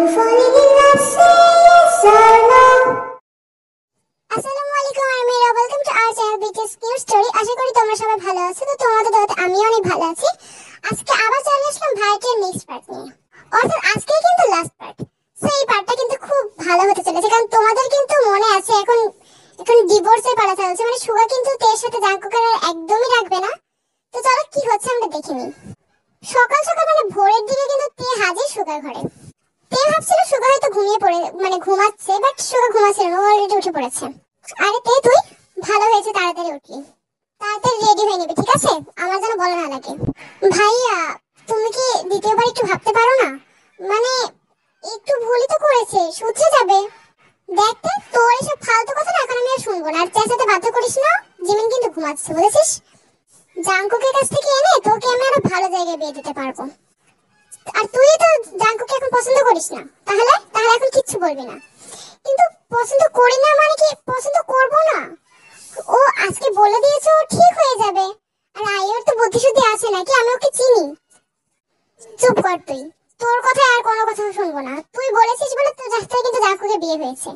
falling in love, say yes or no? আসসালামু আলাইকুম আরমিরা, welcome to our channel BTS news story. আশা করি তোমরা সবাই ভালো আছো। তো তোমাদের দোয়াতে আমিও অনেক ভালো আছি। আজকে আবার চলে আসলাম ভারতের নেক্সট পার্ট নিয়ে, অর্থাৎ আজকে কিন্তু লাস্ট পার্ট। সো এই পার্টটা কিন্তু খুব ভালো হতে চলেছে, কারণ তোমাদের কিন্তু মনে আছে এখন ডিভোর্সের পালা চলছে, মানে সুগা কিন্তু তের সাথে জাঙ্কুকের একদমই রাখবে না। তো চলো কি হচ্ছে আমরা দেখে নিই। সকাল সকাল মানে ভোরের দিকে কিন্তু তে হাজির সুগার ঘরে। তে ভাবছিল সুগা হয়তো ঘুমিয়ে পড়ে, মানে ঘুমাচ্ছে, বাট সুগা ঘুমাচ্ছিল না, অলরেডি উঠে পড়েছে। আরে তে তুই ভালো হয়েছে তাড়াতাড়ি উঠলি, তাড়াতাড়ি রেডি হয়ে নিবি, ঠিক আছে? আমার যেন বলা না লাগে। ভাইয়া তুমি কি দ্বিতীয়বার একটু ভাবতে পারো না? মানে একটু ভুলই তো করেছে, শুধরে যাবে। দেখতে তোর এসব ফালতু কথা না এখন আমি আর শুনবো না। আর চেঁচাতে বাধ্য করিস না, জিমিন কিন্তু ঘুমাচ্ছে বুঝেছিস। জাঙ্কুকের কাছ থেকে এনে তোকে আমি আরো ভালো জায়গায় বিয়ে দিতে পারবো। আর তুই তো জাঙ্কুকে এখন পছন্দ করিস না, তাহলে তাহলে এখন কিচ্ছু বলবি না। কিন্তু পছন্দ করি না মানে কি পছন্দ করব না? ও আজকে বলে দিয়েছে ও ঠিক হয়ে যাবে। আর আইওর তো বুদ্ধি শুদ্ধি আছে নাকি, আমি ওকে চিনি। চুপ কর তুই, তোর কথা আর কোনো কথা শুনবো না। তুই বলেছিস বলে তোর রাস্তায় কিন্তু জাঙ্কুকে বিয়ে হয়েছে।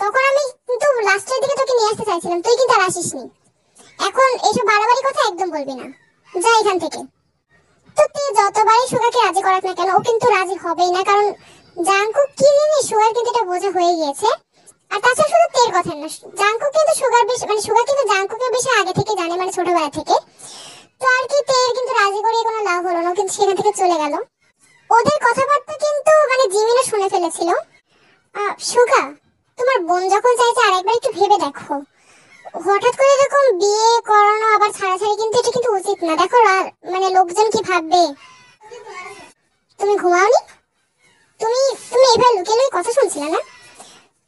তখন আমি কিন্তু লাস্টের দিকে তোকে নিয়ে আসতে চাইছিলাম, তুই কিন্তু আর আসিসনি। এখন এইসব বাড়াবাড়ি কথা একদম বলবি না, যা এখান থেকে। তো তুই যতবারই সুগাকে রাজি করাক না কেন, ও কিন্তু রাজি হবেই না, কারণ জাঙ্কুক কি জিনিস সুগার কিন্তু এটা বোঝা হয়ে গিয়েছে। আর তাছাড়া শুধু তের কথা না, জাঙ্কুক কিন্তু সুগার বেশি, মানে সুগার কিন্তু জাঙ্কুকের বেশি আগে থেকে জানে, মানে ছোটবেলা থেকে। তো আর কি তের কিন্তু রাজি করিয়ে কোনো লাভ হলো না, কিন্তু সেখান থেকে চলে গেল। ওদের কথাবার্তা কিন্তু মানে জিমিনও শুনে ফেলেছিল। সুগা, তোমার বোন যখন চাইছে আরেকবার একটু ভেবে দেখো। হঠাৎ করে এরকম বিয়ে করানো আবার ছাড়াছাড়ি কিন্তু এটা কিন্তু উচিত না। দেখো মানে লোকজন কি ভাববে। তুমি ঘুমাওনি? তুমি তুমি এবার লুকিয়ে লুকিয়ে কথা শুনছিলে না?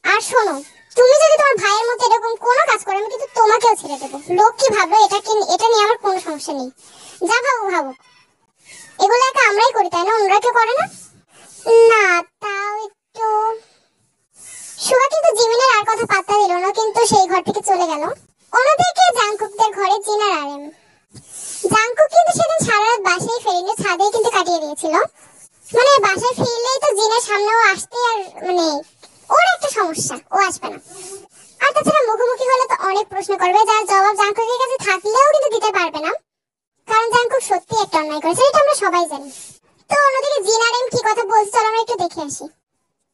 আর শোনো, তুমি যদি তোমার ভাইয়ের মতো এরকম কোনো কাজ করো, আমি কিন্তু তোমাকেও ছেড়ে দেবো। লোক কি ভাববে এটা নিয়ে আমার কোনো সমস্যা নেই। যা ভাবো ভাবো, এগুলো একা আমরাই করি তাই না, অন্যরা কেউ করে না। না তাও একটু। সুগা কিন্তু জিমিনের আর কথা পাত্তা দিল না, কিন্তু সেই ঘর থেকে চলে গেল। অন্যদিকে জাঙ্কুকদের ঘরে জিন আর আরেম। জাঙ্কুক কিন্তু সেদিন সারা রাত বাসায় ফেরেনি, ছাদেই কিন্তু কাটিয়ে দিয়েছিল। মানে বাসায় ফিরলেই তো জিনের সামনেও আসতে আর মানে ওর একটা সমস্যা, ও আসবে না। আর তাছাড়া মুখোমুখি হলে তো অনেক প্রশ্ন করবে, যার জবাব জাঙ্কুকের কাছে থাকলেও কিন্তু দিতে পারবে না, কারণ জাঙ্কুক সত্যি একটা অন্যায় করেছে, এটা আমরা সবাই জানি। তো অন্যদিকে জিন আর এম কি কথা বলছে চলো আমরা একটু দেখে আসি।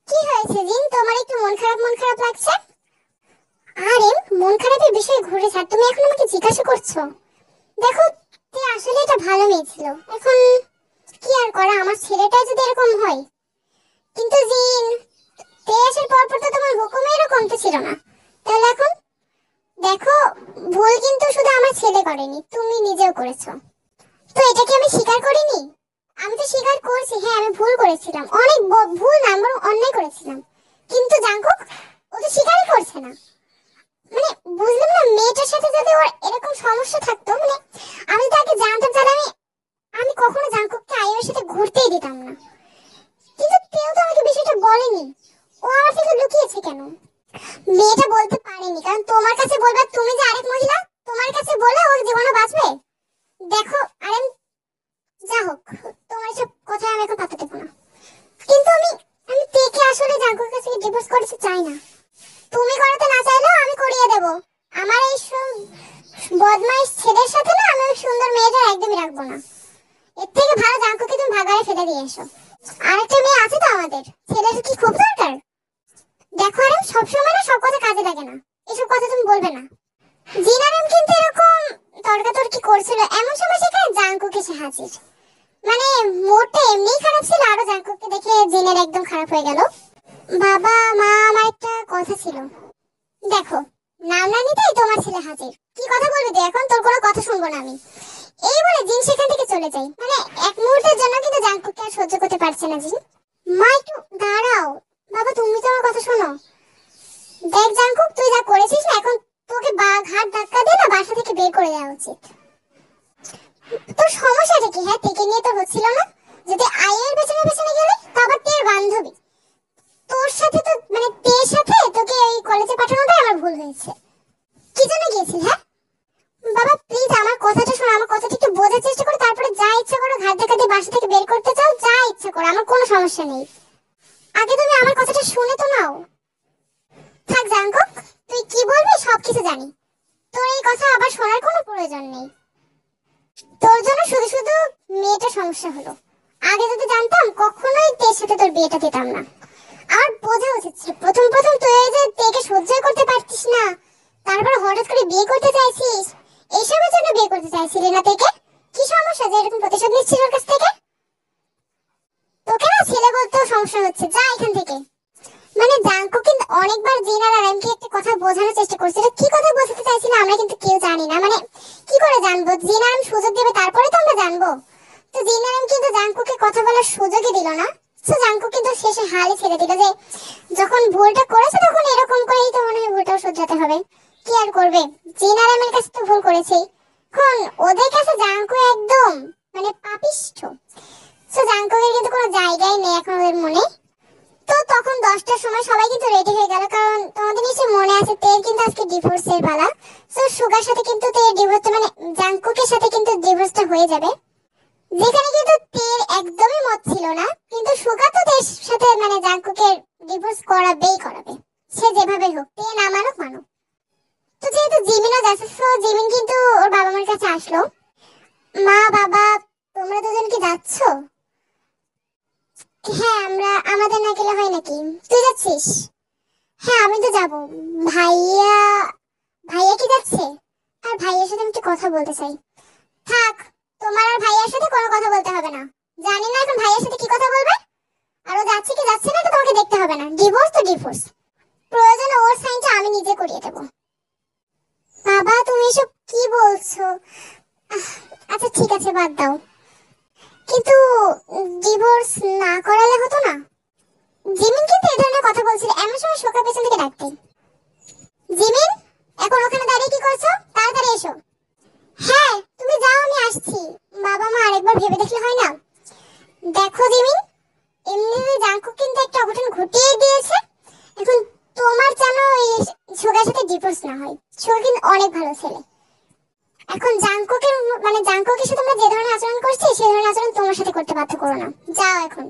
কি হয়েছে জিন, তোমার একটু মন খারাপ লাগছে? আরে মন খারাপের বিষয় ঘুরে ছাড়, তুমি এখন আমাকে জিজ্ঞাসা করছো? দেখো তুই আসলে এটা ভালো মেয়ে ছিল, এখন কি আর করা, আমার ছেলেটা যদি এরকম হয়। কিন্তু জিন, তে আসার পর তো তোমার হুকুমে এরকম তো ছিল না, তাহলে এখন দেখো ভুল কিন্তু শুধু আমার ছেলে করেনি, তুমি নিজেও করেছো। তো এটা কি আমি স্বীকার করিনি? আমি তো স্বীকার করছি, হ্যাঁ আমি ভুল করেছিলাম, অনেক ভুল না বরং অন্যায় করেছিলাম। কিন্তু জাঙ্কুক ও তো স্বীকারই করছে না। মানে বুঝলাম না, মেয়েটার সাথে যদি ওর এরকম সমস্যা থাকতো, মানে আমি তো আগে জানতাম, তাহলে আমি কখনো জাঙ্কুককে আইয়ের সাথে ঘুরতেই দিতাম না। কিন্তু কেউ তো আমাকে বিষয়টা বলেনি, ও আমার থেকে লুকিয়েছে কেন? মেয়েটা বলতে পারেনি কারণ তোমার কাছে বলবে, তুমি যে আরেক মহিলা, তোমার কাছে বলে ওর জীবনও বাঁচবে। দেখো আরে যা হোক, তোমার সব কথা আমি এখন পাত্তা দেবো না। কিন্তু আমি আমি তেকে আসলে জাঙ্কুকের কাছে ডিভোর্স করতে চাই না। তুমি করাতে না চাইলেও আমি করিয়ে দেব। আমার এই বদমাইশ ছেলের সাথে না আমি ওই সুন্দর মেয়েটা একদমই রাখবো না। এর থেকে ভালো জাঙ্কুকে তুমি ভাগাড়ে ফেলে দিয়ে এসো। আরেকটা মেয়ে আছে তো আমাদের, ছেলের কি খুব দরকার? দেখো আরে সবসময় না সব কথা কাজে লাগে না, এসব কথা তুমি বলবে না। জিনারেম কিন্তু এরকম তর্কাতর্কি করছিল, এমন সময় সেখানে জাঙ্কুক এসে হাজির। মানে মোটে এমনি খারাপ ছিল, আরো জাঙ্কুককে দেখে জিনের একদম খারাপ হয়ে গেল। বাবা মা, আমার একটা কথা ছিল। দেখো নাম না নিতেই তোমার ছেলে হাজির, কি কথা বলবি তুই এখন? তোর কোনো কথা শুনবো না আমি। এই বলে জিন সেখান থেকে চলে যায়। মানে এক মুহূর্তের জন্য কিন্তু জাঙ্কুককে আর সহ্য করতে পারছে না জিন। মা একটু দাঁড়াও, বাবা তুমি তো আমার কথা শোনো। দেখ জাঙ্কুক, তুই যা করেছিস না, এখন তোকে ঘাট ধাক্কা দিয়ে না বাসা থেকে বের করে দেওয়া উচিত। তোর সমস্যাটা কি? হ্যাঁ থেকে নিয়ে তো হচ্ছিল না, যদি আয়ের পেছনে পেছনে গেলে তো আবার তের বান্ধবী, তোর সাথে তো মানে তের সাথে তোকে ওই কলেজে পাঠানোটাই আমার ভুল হয়েছে। কি জন্য গিয়েছিস? হ্যাঁ বাবা প্লিজ আমার কথাটা শোনো, আমার কথাটা একটু বোঝার চেষ্টা করো, তারপরে যা ইচ্ছা করো ঘাট ধাক্কা দিয়ে বাসা থেকে বের করতে চাও, যা ইচ্ছা করো, আমার কোনো সমস্যা নেই। আগে তুমি আমার কথাটা শুনে তো নাও। থাক জাঙ্কুক, তুই কি বলবি সবকিছু জানি, তোর এই কথা আবার শোনার কোনো প্রয়োজন নেই। তোর জন্য শুধু শুধু মেয়েটা সমস্যা হলো। আগে যদি জানতাম কখনোই তের সাথে তোর বিয়েটা দিতাম না। আর বোঝা উচিত ছিল প্রথম প্রথম তুই এই যে তেকে সহ্য করতে পারতিস না, তারপর হঠাৎ করে বিয়ে করতে চাইছিস। এইসবের জন্য বিয়ে করতে চাইছিলি না তেকে? কি সমস্যা যে এরকম প্রতিশোধ নিচ্ছিস ওর কাছ থেকে? তোকে না ছেলে বলতেও সমস্যা হচ্ছে, যা এখান থেকে। মানে জাঙ্কু কিন্তু অনেকবার জিনার আর এমকে একটা কথা বোঝানোর চেষ্টা করছিল। কি কথা বোঝাতে চাইছিল আমরা কিন্তু কেউ জানি না। মানে কি করে জানবো? জিনার এম সুযোগ দেবে তারপরে তো আমরা জানবো। তো জিনার এম কিন্তু জাঙ্কুকে কথা বলার সুযোগই দিল না। তো জাঙ্কু কিন্তু শেষে হালে ছেড়ে দিল যে যখন ভুলটা করেছে তখন এরকম করেই তো মনে হয় ভুলটাও শোধরাতে হবে। কি আর করবে, জিনার এমের কাছে তো ভুল করেছেই। এখন ওদের কাছে জাঙ্কু একদম মানে পাপিষ্ঠ। তো জাঙ্কুকের কিন্তু কোনো জায়গাই নেই এখন ওদের মনে। তো তখন 10টার সময় সবাই কিন্তু রেডি হয়ে গেল, কারণ তোমাদের নিশ্চয়ই মনে আছে তের কিন্তু আজকে ডিভোর্সের পালা। তো সুগার সাথে কিন্তু তের ডিভোর্সটা মানে জাঙ্কুকের সাথে কিন্তু ডিভোর্সটা হয়ে যাবে। যেখানে কিন্তু তের একদমই মত ছিল না, কিন্তু সুগা তো তের সাথে মানে জাঙ্কুকের ডিভোর্স করাবেই করাবে, সে যেভাবে হোক, তে না মানুক মানুক। তো যেহেতু জিমিনও যাচ্ছে, তো জিমিন কিন্তু ওর বাবা মার কাছে আসলো। মা বাবা তোমরা দুজন কি যাচ্ছ? হ্যাঁ আমাদের না গেলে হয় নাকি? তুই যাচ্ছিস? হ্যাঁ আমি তো যাব। ভাইয়া ভাইয়া কি যাচ্ছে? আর ভাইয়ার সাথে আমি একটু কথা বলতে চাই। থাক, তোমার আর ভাইয়ার সাথে কোনো কথা বলতে হবে না। জানি না এখন ভাইয়ার সাথে কি কথা বলবে। আর ও যাচ্ছে কি যাচ্ছে না এটা তোমাকে দেখতে হবে না। ডিভোর্স তো ডিভোর্স, প্রয়োজনে ওর সাইনটা আমি নিজে করিয়ে দেব। বাবা তুমি এসব কি বলছো? আচ্ছা ঠিক আছে বাদ দাও, কিন্তু ডিভোর্স না করালে হতো না? জিমিন কিন্তু এই ধরনের কথা বলছিল এমন সময় শোকা পেছন থেকে ডাকতে। জিমিন, এখন ওখানে দাঁড়িয়ে কি করছো? তাড়াতাড়ি এসো। হ্যাঁ তুমি যাও, আমি আসছি। বাবা মা আরেকবার ভেবে দেখলে হয় না? দেখো জিমিন, এমনিতে জাঙ্কুক কিন্তু একটা অঘটন ঘটিয়ে দিয়েছে। এখন তোমার যেন এই সুগার সাথে ডিভোর্স না হয়। সুগা কিন্তু অনেক ভালো ছেলে। এখন জাঙ্কুকের মানে জাঙ্কুকের সাথে আমরা যে ধরনের আচরণ করছি সেই ধরনের আচরণ তোমার সাথে করতে বাধ্য করো না। যাও এখন।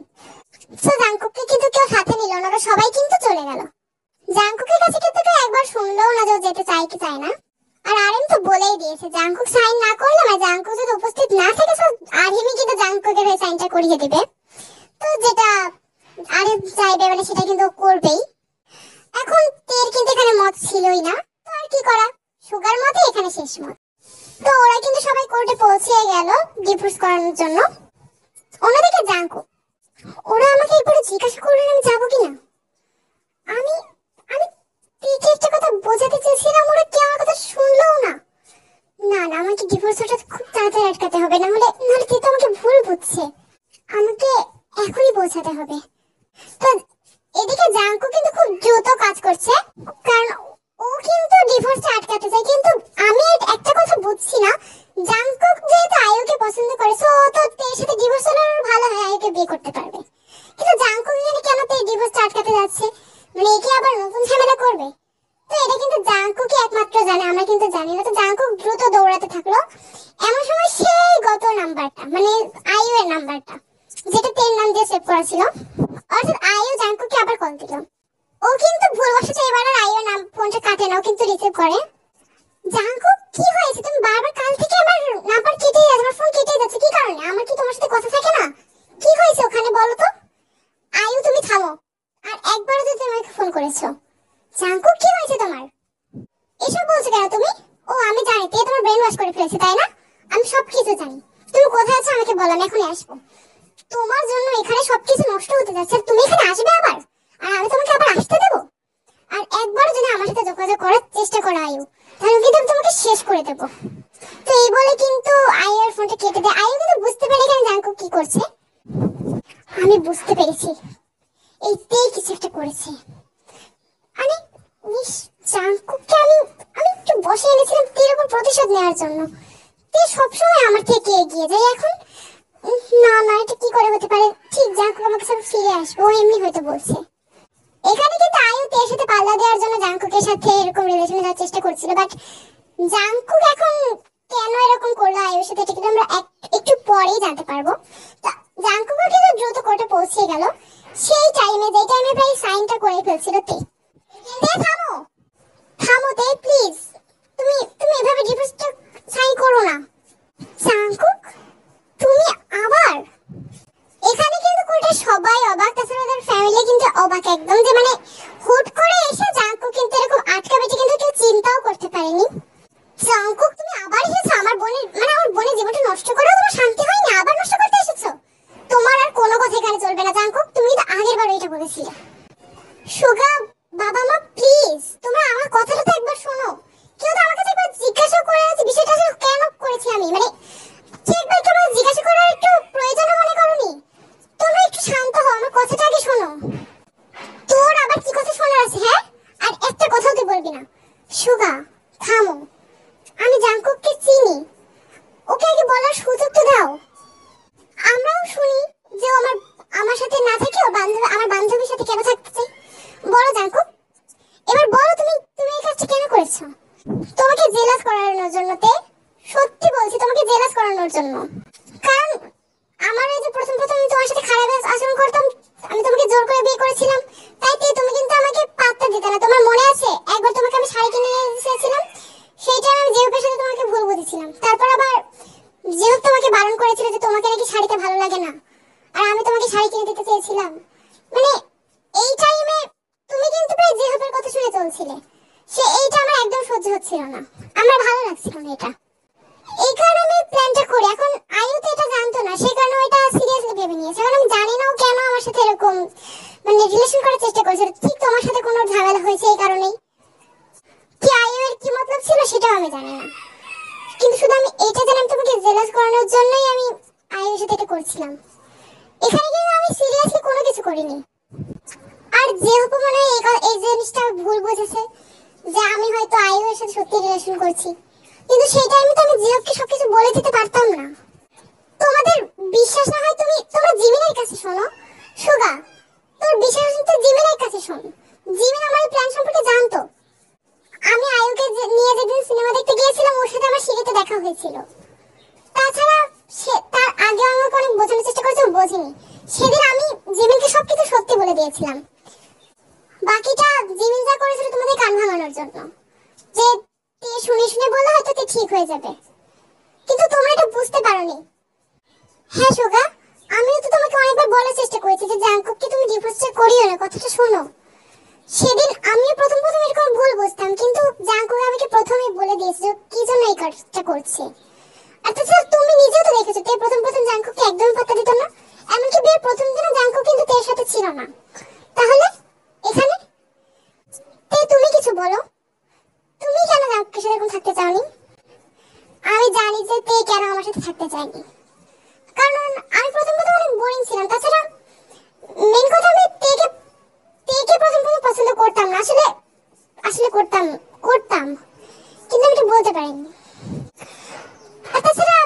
তো জাঙ্কুককে কিন্তু কেউ সাথে নিল না, ওরা সবাই কিন্তু চলে গেল। জাঙ্কুকের কাছে কিন্তু কেউ একবার শুনলেও না যে ও যেতে চায় কি চায় না। আর আরএম তো বলেই দিয়েছে জাঙ্কুক সাইন না করলে, মানে জাঙ্কুক যদি উপস্থিত না থাকে তো আরএমই কিন্তু জাঙ্কুকের হয়ে সাইনটা করিয়ে দিবে। তো যেটা আরএম চাইবে মানে সেটা কিন্তু করবেই। এখন তের কিন্তু এখানে মত ছিলই না, তো আর কি করা, সুগার মতে এখানে শেষ মত। তো ওরা কিন্তু সবাই কোর্টে পৌঁছে গেল ডিভোর্স করানোর জন্য। অন্যদিকে জাঙ্কুক, ওরা আমাকে একবার জিজ্ঞাসা করলেন আমি যাবো কিনা। আমি আমি তেকে একটা কথা বোঝাতে চেয়েছিলাম, ওরা কেউ আমার কথা শুনলোও না। না না, আমাকে ডিভোর্স ওটা খুব তাড়াতাড়ি আটকাতে হবে, না হলে তে তো আমাকে ভুল বুঝছে। আমাকে এখনই বোঝাতে হবে। তো এদিকে জাঙ্কু কিন্তু খুব দ্রুত কাজ করছে, কারণ ও কিন্তু ডিভোর্সটা আটকাতে চায়। কিন্তু আমি একটা কথা বুঝছি না, জাঙ্কুক যেহেতু আয়ুকে পছন্দ করে সো তো তের সাথে ডিভোর্স হলে ভালো হয়, আয়ুকে বিয়ে করতে পারবে। কিন্তু জাঙ্কুক এখানে কেন তের ডিভোর্সটা আটকাতে যাচ্ছে, মানে একে আবার নতুন ঝামেলা করবে? তো এটা কিন্তু জাঙ্কুকই একমাত্র জানে, আমরা কিন্তু জানি না। তো জাঙ্কুক দ্রুত দৌড়াতে থাকলো। এমন সময় সেই গত নাম্বারটা মানে আয়ু এর নাম্বারটা, যেটা তের নাম দিয়ে সেভ করা ছিল, অর্থাৎ আয়ু জাঙ্কুককে আবার কল দিল। ও কিন্তু ভুলবশত এবার আর আয়ুর নাম ফোনটা কাটে না, ও কিন্তু রিসিভ করে। জাঙ্কুক কি হয়েছে? তুমি বারবার কাল থেকে আমার নাম্বার কেটে যাচ্ছে, আমার ফোন কেটে যাচ্ছে, কি কারণে? আমার কি তোমার সাথে কথা থাকে না? কি হয়েছে ওখানে বলো তো? আয়ু তুমি থামো, আর একবার যদি তুমি আমাকে ফোন করেছো। জাঙ্কুক কি হয়েছে তোমার? এসব বলছো কেন তুমি? ও আমি জানি তে তোমার ব্রেন ওয়াশ করে ফেলেছে তাই না? আমি সবকিছু জানি। তুমি কোথায় আছো আমাকে বলো, আমি এখনই আসবো। তোমার জন্য এখানে সবকিছু নষ্ট হতে যাচ্ছে আর তুমি এখানে আসবে আবার, আর আমি তোমাকে আবার আসতে দেবো? আর একবার যদি আমার সাথে যোগাযোগ করার চেষ্টা করো আয়ু, তাহলে কিন্তু আমি তোমাকে শেষ করে দেবো। তো এই বলে কিন্তু আয়ুর ফোনটা কেটে দেয়। আয়ু কিন্তু বুঝতে পেরে এখানে জাঙ্কুক কি করছে। আমি বুঝতে পেরেছি এইটাই কিছু একটা করেছে। মানে জাঙ্কুককে আমি আমি একটু বসে এনেছিলাম তের উপর প্রতিশোধ নেওয়ার জন্য। তে সবসময় আমার থেকে এগিয়ে যায়। এখন না না, এটা কি করে হতে পারে? ঠিক জাঙ্কুক আমাকে সব ফিরে আসবে, ও এমনি হয়তো বলছে। এখানে কিন্তু আয়ু তের সাথে পাল্লা দেওয়ার জন্য জাঙ্কুকের সাথে এরকম রিলেশনে যাওয়ার চেষ্টা করছিল, বাট জাঙ্কুক এখন কেন এরকম করলো আয়ুর সাথে এটা কিন্তু আমরা একটু পরেই জানতে পারবো। জাঙ্কুকও কিন্তু দ্রুত কোর্টে পৌঁছে গেল সেই টাইমে, যে টাইমে প্রায় সাইনটা করে ফেলছিল তে। তে থামো, থামো তে প্লিজ, তুমি তুমি এভাবে ডিভোর্সটা সাইন করো না। জাঙ্কুক তুমি আবার? এখানে কিন্তু কোর্টে সবাই অবাক, তাছাড়া ওদের ফ্যামিলি কিন্তু অবাক একদম, যে মানে হুট করে এসে জাঙ্কুক কিন্তু এরকম আটকাবে কিন্তু কেউ চিন্তাও করতে পারেনি। জাঙ্কুক তুমি আবার এসেছো আমার বোনের, মানে আমার বোনের জীবনটা নষ্ট করেও তোমার শান্তি হয় না, আবার নষ্ট করতে এসেছো? তোমার আর কোনো কথা এখানে চলবে না জাঙ্কুক, তুমি তো আগের বার এটা বলেছিলে। সুগা বাবা মা প্লিজ তোমরা আমার কথাটা তো একবার শোনো। কেউ তো আমার কাছে একবার জিজ্ঞাসা করে আছে বিষয়টা আসলে কেন করেছি আমি, মানে ঠিক একবার একটু আমাকে জিজ্ঞাসা করার একটু প্রয়োজন মনে করোনি? তোমরা একটু শান্ত হও, আমার কথাটা আগে শোনো। তোর আবার কি কথা শোনার আছে? হ্যাঁ, আর একটা কথাও তুই বলবি না। সুগা থামো, আমি জাঙ্কুককে চিনি, ওকে আগে বলার সুযোগ তো দাও। আমরাও শুনি যে ও আমার সাথে না থেকে ও বান্ধবী, আমার বান্ধবীর সাথে কেন থাকতে চাই। বলো জাঙ্কুক, এবার বলো তুমি তুমি এই কাজটা কেন করেছো? তোমাকে জেলাস করানোর জন্য তে, সত্যি বলছি তোমাকে জেলাস করানোর জন্য। কারণ আমার এই যে প্রথম প্রথম আমি তোমার সাথে খারাপ আচরণ করতাম, আমি তোমাকে জোর করে বিয়ে করেছিলাম, তাই তে তুমি কিন্তু আমাকে পাত্তা দিতে না। তোমার মনে আছে একবার তোমাকে আমি শাড়ি কিনে দিয়েছিলাম, সেইটা আমি জেহুপের সাথে তোমাকে ভুল বুঝেছিলাম। তারপর আবার জেহুপ তোমাকে বারণ করেছিল যে তোমাকে নাকি শাড়িতে ভালো লাগে না, আর আমি তোমাকে শাড়ি কিনে দিতে চেয়েছিলাম। মানে এই টাইমে তুমি কিন্তু প্রায় জেহুপের কথা শুনে চলছিলে, সে এইটা আমার একদম সহ্য হচ্ছিল না, আমার ভালো লাগছিল না এটা। এই কারণে আমি প্ল্যানটা করি। এখন আয়ু তো এটা জানতো না, সেই কারণে এটা সিরিয়াসলি ভেবে নিয়েছে। কারণ আমি জানি না ও কেন আমার সাথে এরকম মানে রিলেশন করার চেষ্টা করেছে, ঠিক তোমার সাথে কোনো ঝামেলা হয়েছে এই কারণেই। কি আয়ু এর কি মতলব ছিল সেটাও আমি জানি না, কিন্তু শুধু আমি এটা জানি তোমাকে জেলাস করানোর জন্যই আমি আয়ুর সাথে এটা করছিলাম। এখানে কিন্তু আমি সিরিয়াসলি কোনো কিছু করিনি। আর যেহেতু মনে হয় এই জিনিসটা ভুল বুঝেছে যে আমি হয়তো আয়ুর সাথে সত্যি রিলেশন করছি, কিন্তু সেই টাইমে তো আমি জিওকে সবকিছু বলে দিতে পারতাম না। তোমাদের বিশ্বাস না হয় তোমরা জিমিনের কাছে শোনো। সুগা তোর বিশ্বাস তো জিমিনের কাছে শোন, জিমিন আমার এই প্ল্যান সম্পর্কে জানতো। আমি আয়ুকে নিয়ে যেদিন সিনেমা দেখতে গিয়েছিলাম ওর সাথে আমার সিঁড়িতে দেখা হয়েছিল। তাছাড়া সে তার আগে আমাকে অনেক বোঝানোর চেষ্টা করেছে, ও বোঝেনি। সেদিন আমি জিমিনকে সবকিছু সত্যি বলে দিয়েছিলাম, বাকিটা জিমিন যা করেছিল তোমাদের কান ভাঙানোর জন্য, যে তে শুনে শুনে বললে হয়তো তে ঠিক হয়ে যাবে, কিন্তু তোমরা এটা বুঝতে পারোনি। হ্যাঁ সুগা, আমিও তো তোমাকে অনেকবার বলার চেষ্টা করেছি যে জাঙ্কুককে তুমি ডিভোর্সটা করিও না, কথাটা শোনো। সেদিন আমিও প্রথম প্রথম এরকম ভুল বুঝতাম, কিন্তু জাঙ্কুক আমাকে প্রথমেই বলে দিয়েছে যে কি জন্য এই কাজটা করছে। আর তাছাড়া তুমি নিজেও তো দেখেছো তে প্রথম প্রথম জাঙ্কুককে একদম পাত্তা দিত না, এমনকি বিয়ের প্রথম দিনও জাঙ্কুক কিন্তু তের সাথে ছিল না। তাহলে এখানে তে তুমি কিছু বলো, তুমি কেন জাঙ্কুকের সাথে এরকম থাকতে চাওনি? আমি জানি যে তে কেন আমার সাথে থাকতে চায়নি, কারণ আমি প্রথম প্রথম অনেক বোরিং ছিলাম। তাছাড়া মেন কথা আমি তেকে তেকে প্রথম প্রথম পছন্দ করতাম না, আসলে আসলে করতাম করতাম কিন্তু আমি এটা বলতে পারিনি। আর তাছাড়া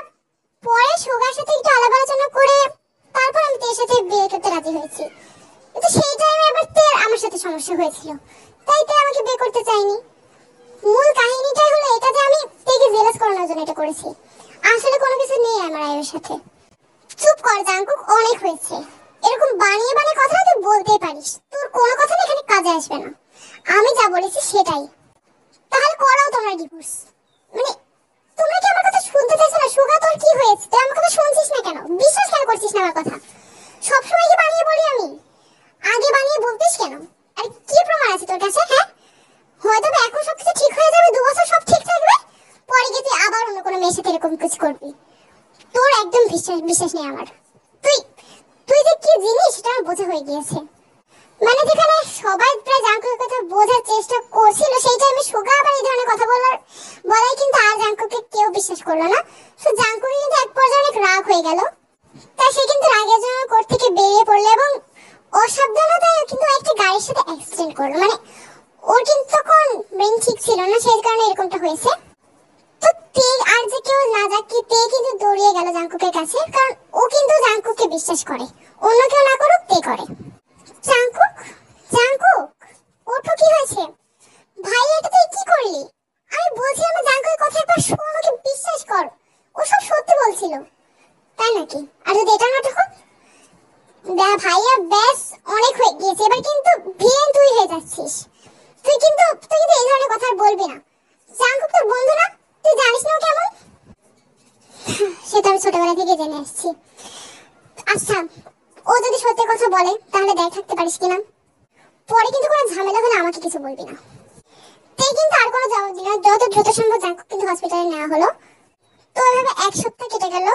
পরে সুগার সাথে একটু আলাপ আলোচনা করে তারপর আমি তের সাথে বিয়ে করতে রাজি হয়েছি, কিন্তু সেই টাইমে আবার তের আমার সাথে সমস্যা হয়েছিল, তাই তে আমাকে বিয়ে করতে চাইনি। মূল কাহিনীটাই হলো এটা যে আমি তেকে জেলাস করানোর জন্য এটা করেছি, আসলে কোনো কিছু নেই আমার আয়ের সাথে। চুপ কর জাঙ্কুক, অনেক হয়েছে, এরকম বানিয়ে বানিয়ে কথা তুই বলতেই পারিস, তোর কোনো কথা না এখানে কাজে আসবে না। আমি যা বলেছি সেটাই, তাহলে করাও তোমরা ডিভোর্স। মানে তোমরা কি আমার কথা শুনতে চাইছো না? সুগা তোর কি হয়েছে, তুই আমার কথা শুনছিস না কেন, বিশ্বাস কেন করছিস না আমার কথা? সবসময় কি বানিয়ে বলি আমি, আগে বানিয়ে বলতিস কেন? আর কি প্রমাণ আছে তোর কাছে? হ্যাঁ, হয়তো এখন সবকিছু ঠিক হয়ে যাবে, 2 বছর সব ঠিক থাকবে, পরে গিয়ে তুই আবার অন্য কোনো মেয়ের সাথে এরকম কিছু করবি। তোর একদম বিশ্বাস নেই আমার। তুই তুই যে কি জিনিস সেটা আমার বোঝা হয়ে গিয়েছে। মানে যেখানে সবাই প্রায় জাঙ্কুকের কথা বোঝার চেষ্টা করছিল, সেই টাইমে সুগা আবার এই ধরনের কথা বলাই কিন্তু আর জাঙ্কুকে কেউ বিশ্বাস করলো না। সো জাঙ্কুকে কিন্তু এক পর্যায়ে অনেক রাগ হয়ে গেল, তাই সে কিন্তু রাগের জন্য কোর্ট থেকে বেরিয়ে পড়লো এবং অসাবধানতায় কিন্তু একটা গাড়ির সাথে অ্যাক্সিডেন্ট করলো। মানে ওর কিন্তু তখন ব্রেন ঠিক ছিল না, সেই কারণে এরকমটা হয়েছে। তো তে আর যে কেউ না যাক কি তে কিন্তু দৌড়িয়ে গেল জাঙ্কুকের কাছে, কারণ ও কিন্তু জাঙ্কুককে বিশ্বাস করে, অন্য কেউ না করুক তে করে। জাঙ্কুক জাঙ্কুক ওঠো, কি হয়েছে ভাই? এটা তুই কি করলি? আমি বলছিলাম না জাঙ্কুকের কথা একবার শোন, আমাকে বিশ্বাস কর, ও সব সত্যি বলছিল। তাই নাকি? আর যদি এটা নাটক হোক, জেনে আসছি। আচ্ছা, ও যদি সত্যি কথা বলে তাহলে দেখ থাকতে পারিস কিনা, পরে কিন্তু কোনো ঝামেলা হলে আমাকে কিছু বলবি না। তাই কিন্তু আর কোনো জবাব দিল না। যত দ্রুত সম্ভব জাঙ্কুক কিন্তু হসপিটালে নেওয়া হলো। তো এভাবে এক সপ্তাহ কেটে গেল।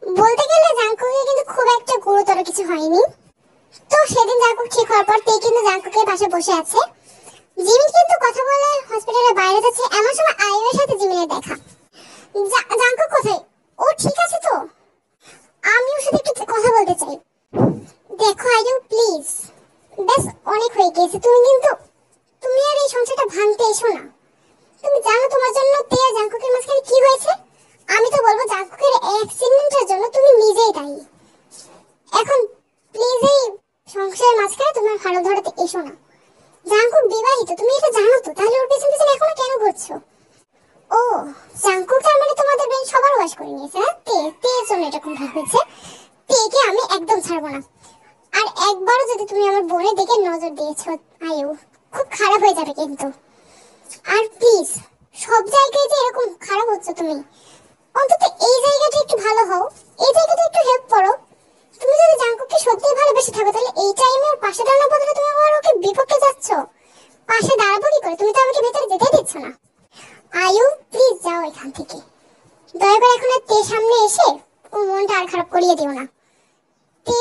বলতে গেলে জাঙ্কুকের কিন্তু খুব একটা গুরুতর কিছু হয়নি। তো সেদিন জাঙ্কুক ঠিক হওয়ার পর তে কিন্তু জাঙ্কুকের পাশে বসে আছে। জিমিন কিন্তু কথা বলে হসপিটালের বাইরে যাচ্ছে, এমন সময় আইয়ুর সাথে জিমিনের দেখা। জাঙ্কুক কোথায়? ও ঠিক আছে তো? আমি ওর সাথে একটু কথা বলতে চাই। দেখো আইয়ু প্লিজ, বেশ অনেক হয়ে গেছে। তুমি আর এই সংসারটা ভাঙতে এসো না। তুমি জানো তোমার জন্য তে আর জাঙ্কুকের মাঝখানে কি হয়েছে? আমি তো বলবো জাঙ্কুকের অ্যাক্সিডেন্টের জন্য তুমি নিজেই দায়ী। এখন প্লিজ এই সংসারের মাঝখানে তোমার ফাড়ল ধরাতে এসো না। জাঙ্কুক বিবাহিত, তুমি এটা জানো তো, তাহলে ওর পেছন পেছন এখনো কেন ঘুরছো? ও, জাঙ্কুক তার মানে তোমাদের ব্রেন সবার ওয়াশ করে নিয়েছে না? তের জন্য এরকম ভাব হয়েছে। তেকে আমি একদম ছাড়বো না। আর একবারও যদি তুমি আমার বোনের দিকে নজর দিয়েছো আয়ু, খুব খারাপ হয়ে যাবে কিন্তু। আর প্লিজ, সব জায়গায় যে এরকম খারাপ হচ্ছে তুমি, অন্তত এই জায়গাটা একটু ভালো হও, এই জায়গাটা একটু হেল্প করো। তুমি যদি জাঙ্কুককে সত্যিই ভালোবেসে থাকো তাহলে এই টাইমে ওর পাশে দাঁড়ানোর বদলে তুমি আবার ওকে বিপক্ষে যাচ্ছ। পাশে দাঁড়াবো কি করে? তুমি তো আমাকে ভেতরে যেতেই দিচ্ছ না। আয়ু প্লিজ যাও এখান থেকে। দয়া করে এখন আর তে সামনে এসে ও মনটা আর খারাপ করিয়ে দিও না। তে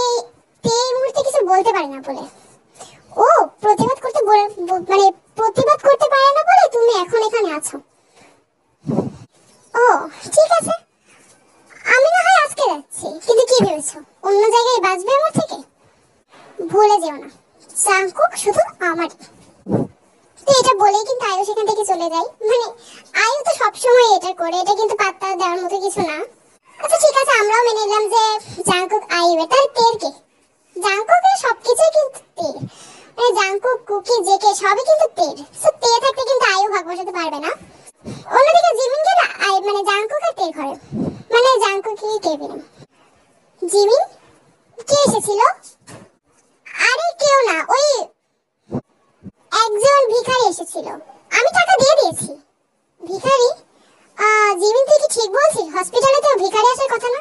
তে এই মুহূর্তে কিছু বলতে পারে না বলে, ও প্রতিবাদ করতে মানে প্রতিবাদ করতে পারে না বলে তুমি এখন এখানে আছো। ও ঠিক আছে, আমি না হয় আজকে যাচ্ছি, কিন্তু কি ভেবেছো অন্য জায়গায় বাঁচবে আমার থেকে? ভুলে যেও না, জাঙ্কুক শুধু আমারই। তো এটা বলেই কিন্তু আয়ু সেখান থেকে চলে যায়। মানে আয়ু তো সবসময় এটা করে, এটা কিন্তু পাত্তা দেওয়ার মতো কিছু না। আচ্ছা ঠিক আছে, আমরাও মেনে নিলাম যে জাঙ্কুক আয়ু, তার তের কে? জাঙ্কুকের সবকিছুই কিন্তু তের, মানে জাঙ্কুক কুকি জেকে সবই কিন্তু তের। সো তে থাকতে কিন্তু আয়ু ভাগ বসাতে পারবে না। অন্যদিকে জিমিন গেল মানে জাঙ্কুক আর তের ঘরে, মানে জাঙ্কুকই কেবিনে। জিমিন কে এসেছিল? আরে কেউ না, ওই একজন ভিখারি এসেছিল, আমি টাকা দিয়ে দিয়েছি। ভিখারি? জিমিন তুই কি ঠিক বলছিস? হসপিটালে তো ভিখারি আসার কথা না।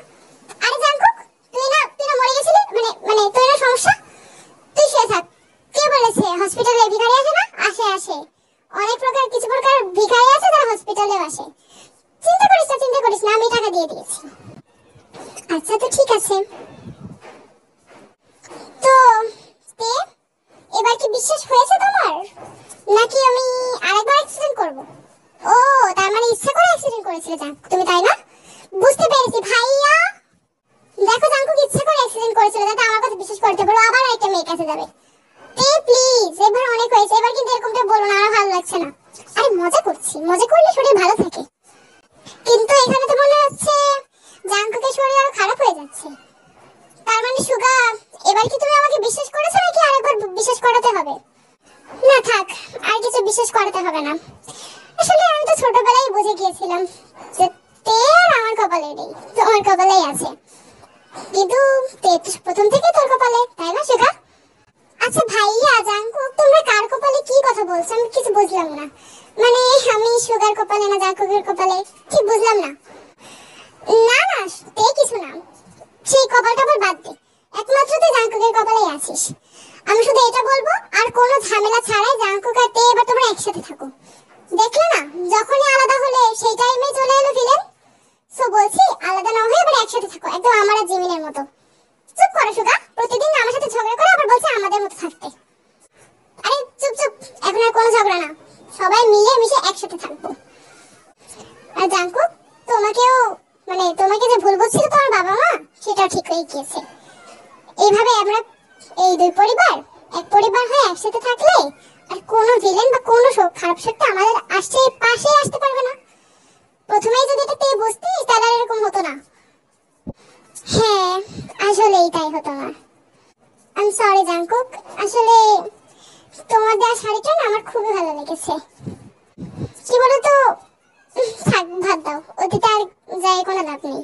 আরে জাঙ্কুক, তুই না মরে গেছিলি, মানে তোর না সমস্যা? তুই শুয়ে থাক। কে বলেছে হসপিটালে ভিখারি আসে না? আসে। অনেক প্রকার কিছু প্রকার ভিখারি আছে যারা হসপিটালে আসে। চিন্তা করিস না, আমি টাকা দিয়ে দিয়েছি। আচ্ছা তো ঠিক আছে। তো তে এবার কি বিশ্বাস হয়েছে তোমার, নাকি আমি আরেকবার অ্যাক্সিডেন্ট করব? ও তার মানে ইচ্ছা করে অ্যাক্সিডেন্ট করেছিলে তুমি, তাই না? বুঝতে পেরেছি ভাইয়া। দেখো জাঙ্কুক ইচ্ছা করে অ্যাক্সিডেন্ট করেছিল যাতে আমার কথা বিশ্বাস করতে পারো, আবার একটা মেয়ের কাছে যাবে। তে প্লিজ, এবার অনেক হয়েছে, এবার কিন্তু এরকমটা বলো না, আমার ভালো লাগছে না। আরে মজা করছি, মজা করলে শরীর ভালো থাকে। কিন্তু এখানে তো মনে হচ্ছে জাঙ্কুকের শরীর আরো খারাপ হয়ে যাচ্ছে। তার মানে সুগা, এবার কি তুমি আমাকে বিশ্বাস করেছো নাকি আরেকবার বিশ্বাস করাতে হবে? না থাক, আর কিছু বিশ্বাস করাতে হবে না। আসলে আমি তো ছোটবেলায় বুঝে গিয়েছিলাম যে তে আর আমার কপালে নেই, তোমার কপালেই আছে। কিন্তু তে তো প্রথম থেকে তোর কপালে, তাই না সুগা? আচ্ছা ভাইয়া জাঙ্কুক, তোমরা কার কপালে কি কথা বলছো? আমি কিছু বুঝলাম না। মানে আমি সুগার কপালে না জাঙ্কুকের কপালে, ঠিক বুঝলাম না। না তে কিছু না, সেই কপালটা আবার বাদ দে, একমাত্র তুই জাঙ্কুকের কপালেই আছিস। আমি শুধু এটা বলবো, আর কোনো ঝামেলা ছাড়াই জাঙ্কুক আর তে এবার তোমরা একসাথে থাকো। দেখলে না, যখনই আলাদা হলে সেই টাইমে চলে এলো ভিলেন। সো বলছি আলাদা না হয়ে এবার একসাথে থাকো, একদম আমার আর জিমিনের মতো। চুপ করো সুগা, প্রতিদিন আমার সাথে ঝগড়া করে আবার বলছে আমাদের মতো থাকতে। আরে চুপ, এখন আর কোনো ঝগড়া না, সবাই মিলে মিশে একসাথে থাকবো। আর জাঙ্কুক, তোমাকে যে ভুল বুঝছিল তোমার বাবা মা, সেটাও ঠিক হয়ে গিয়েছে। এইভাবে আমরা এই দুই পরিবার এক পরিবার হয়ে একসাথে থাকলে আর কোনো ভিলেন বা কোনো খারাপ শক্তি আমাদের পাশে আসতে পারবে না। প্রথমেই যদি এটা তুই বুঝতিস তাহলে এরকম হতো না। হ্যাঁ আসলেই তাই হতো না। আই এম সরি জাঙ্কুক, আসলে তোমার দেওয়া শাড়িটা না আমার খুবই ভালো লেগেছে। কি বলতো, থাক ভাত দাও, অতীতে আর যাই কোনো লাভ নেই।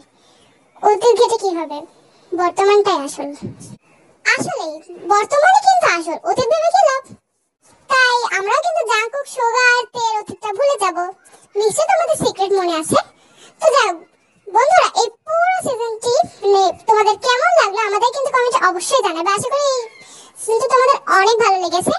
অতীত ঘেটে কি হবে, বর্তমানটাই আসল। আসলেই বর্তমানে কিন্তু আসল, অতীত ভেবে কি লাভ? তাই আমরাও কিন্তু জাঙ্কুক সোগা আর তের অতীতটা ভুলে যাব। নিশ্চয়ই তোমাদের সিক্রেট মনে আছে। তো যাও বন্ধুরা, এই পুরো সিজনটি তোমাদের কেমন লাগলো আমাদের কিন্তু কমেন্টে অবশ্যই জানাবে। আশা করি সিনটা তোমাদের অনেক ভালো লেগেছে।